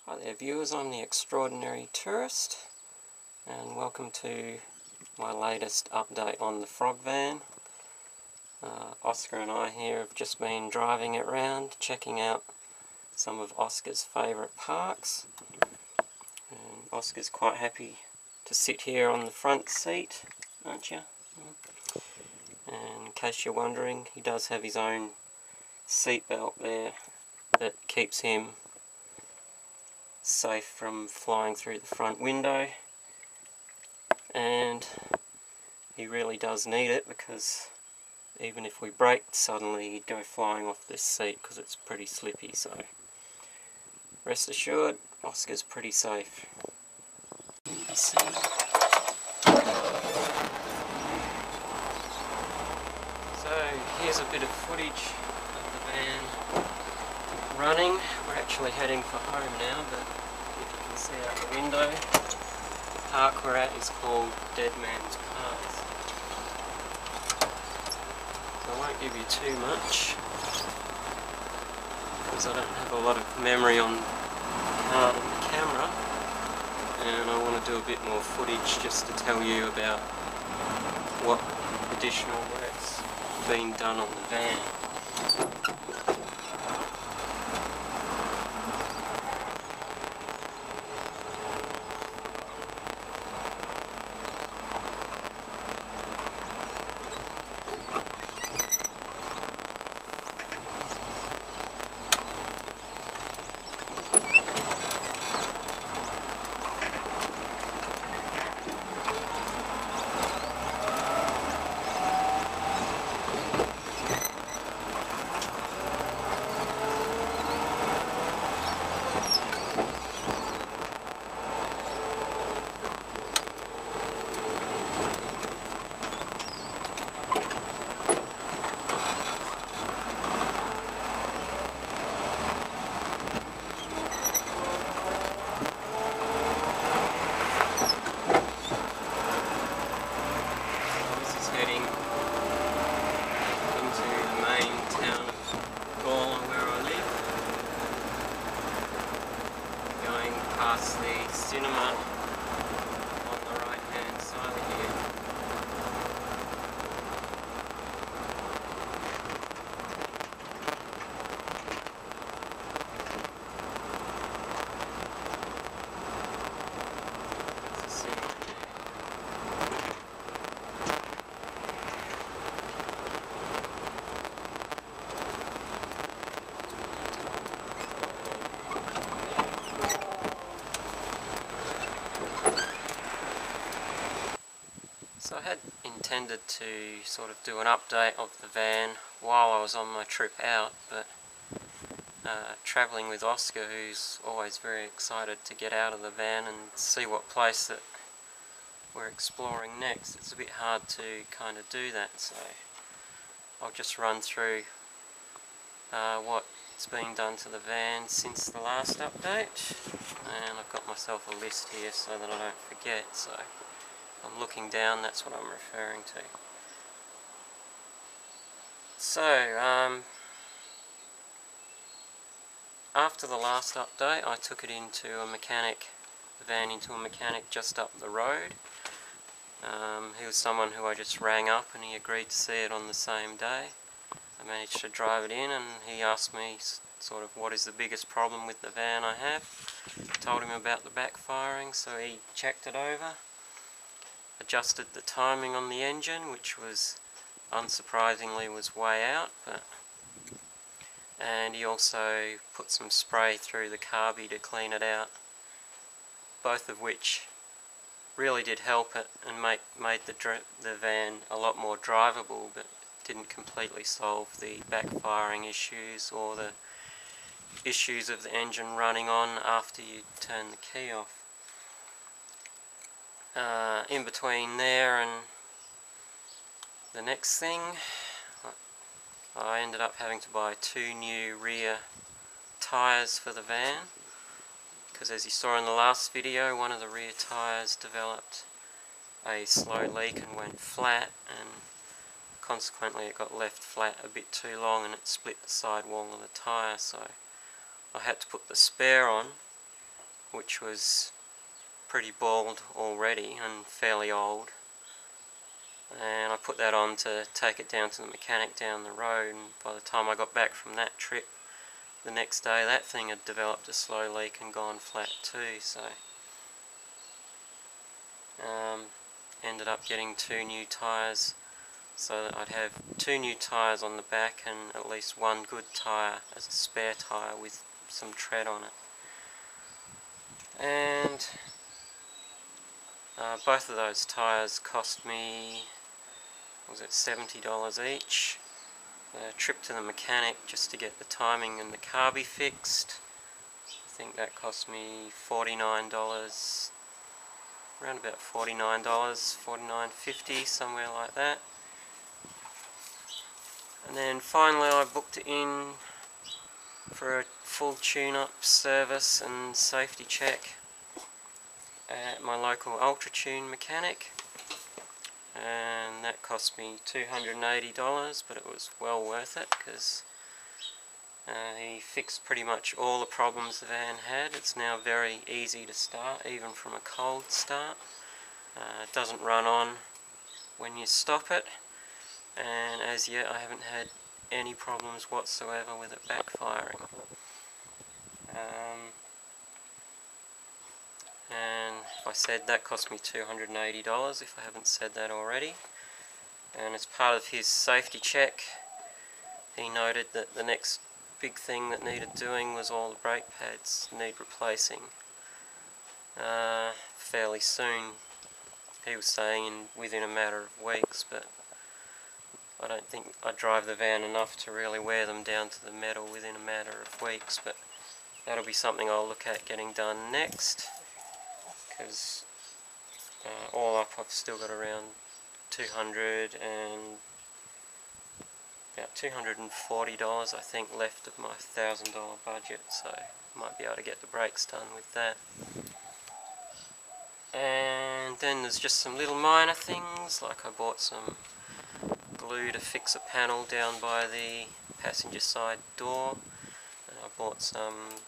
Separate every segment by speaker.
Speaker 1: Hi there viewers, I'm the Extraordinary Tourist and welcome to my latest update on the Frog Van. Oscar and I here have just been driving it around, checking out some of Oscar's favourite parks. And Oscar's quite happy to sit here on the front seat, aren't you? And in case you're wondering, he does have his own seatbelt there that keeps him safe from flying through the front window, and he really does need it because even if we braked suddenly he'd go flying off this seat because it's pretty slippy, so rest assured Oscar's pretty safe. So here's a bit of footage of the van running. We're actually heading for home now, but if you can see out the window, the park we're at is called Dead Man's Park. So I won't give you too much because I don't have a lot of memory on the camera, and I want to do a bit more footage just to tell you about what additional work's been done on the van. Past the cinema on the right hand side here. There's a cinema there. So I had intended to sort of do an update of the van while I was on my trip out, but travelling with Oscar, who's always very excited to get out of the van and see what place that we're exploring next, it's a bit hard to kind of do that, so I'll just run through what's been done to the van since the last update, and I've got myself a list here so that I don't forget, so I'm looking down, that's what I'm referring to. So, after the last update I took it into a mechanic, the van into a mechanic just up the road. He was someone who I just rang up and he agreed to see it on the same day. I managed to drive it in and he asked me sort of what is the biggest problem with the van I have. Told him about the backfiring, so he checked it over. Adjusted the timing on the engine, which was unsurprisingly was way out, and he also put some spray through the carby to clean it out, both of which really did help it and made the van a lot more drivable, but didn't completely solve the backfiring issues or the issues of the engine running on after you turn the key off. In between there and the next thing, I ended up having to buy 2 new rear tyres for the van, because as you saw in the last video, one of the rear tyres developed a slow leak and went flat, and consequently it got left flat a bit too long and it split the sidewall of the tyre, so I had to put the spare on. which was pretty bald already and fairly old, and I put that on to take it down to the mechanic down the road, and by the time I got back from that trip the next day, that thing had developed a slow leak and gone flat too. So ended up getting 2 new tyres, so that I'd have 2 new tyres on the back and at least 1 good tyre as a spare tyre with some tread on it. And both of those tyres cost me, was it $70 each? A trip to the mechanic just to get the timing and the carby fixed, I think that cost me $49, around about $49, $49.50, somewhere like that. And then finally I booked it in for a full tune-up service and safety check at my local Ultratune mechanic, and that cost me $280, but it was well worth it because he fixed pretty much all the problems the van had. It's now very easy to start, even from a cold start. It doesn't run on when you stop it, and as yet I haven't had any problems whatsoever with it backfiring. And if I said that cost me $280, if I haven't said that already. And as part of his safety check, he noted that the next big thing that needed doing was all the brake pads need replacing fairly soon. He was saying within a matter of weeks, but I don't think I drive the van enough to really wear them down to the metal within a matter of weeks, but that'll be something I'll look at getting done next, because all up I've still got around about $240 I think left of my $1,000 budget, so I might be able to get the brakes done with that. And then there's just some little minor things, like I bought some glue to fix a panel down by the passenger side door, and I bought some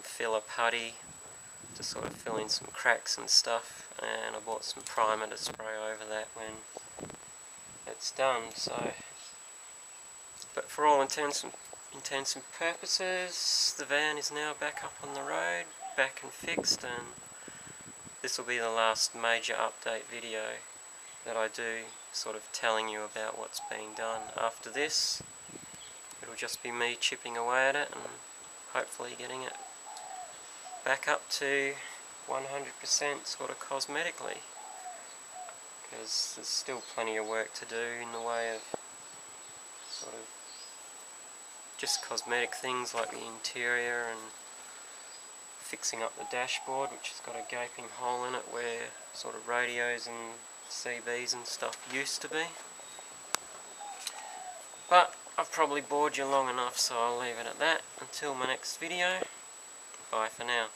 Speaker 1: filler putty to sort of fill in some cracks and stuff, and I bought some primer to spray over that when it's done. So, but for all intents and purposes, the van is now back up on the road, back and fixed, and this will be the last major update video that I do, sort of telling you about what's being done. After this, it'll just be me chipping away at it and hopefully getting it back up to 100% sort of cosmetically, because there's still plenty of work to do in the way of sort of just cosmetic things like the interior and fixing up the dashboard, which has got a gaping hole in it where sort of radios and CBs and stuff used to be. But I've probably bored you long enough, so I'll leave it at that. Until my next video, bye for now.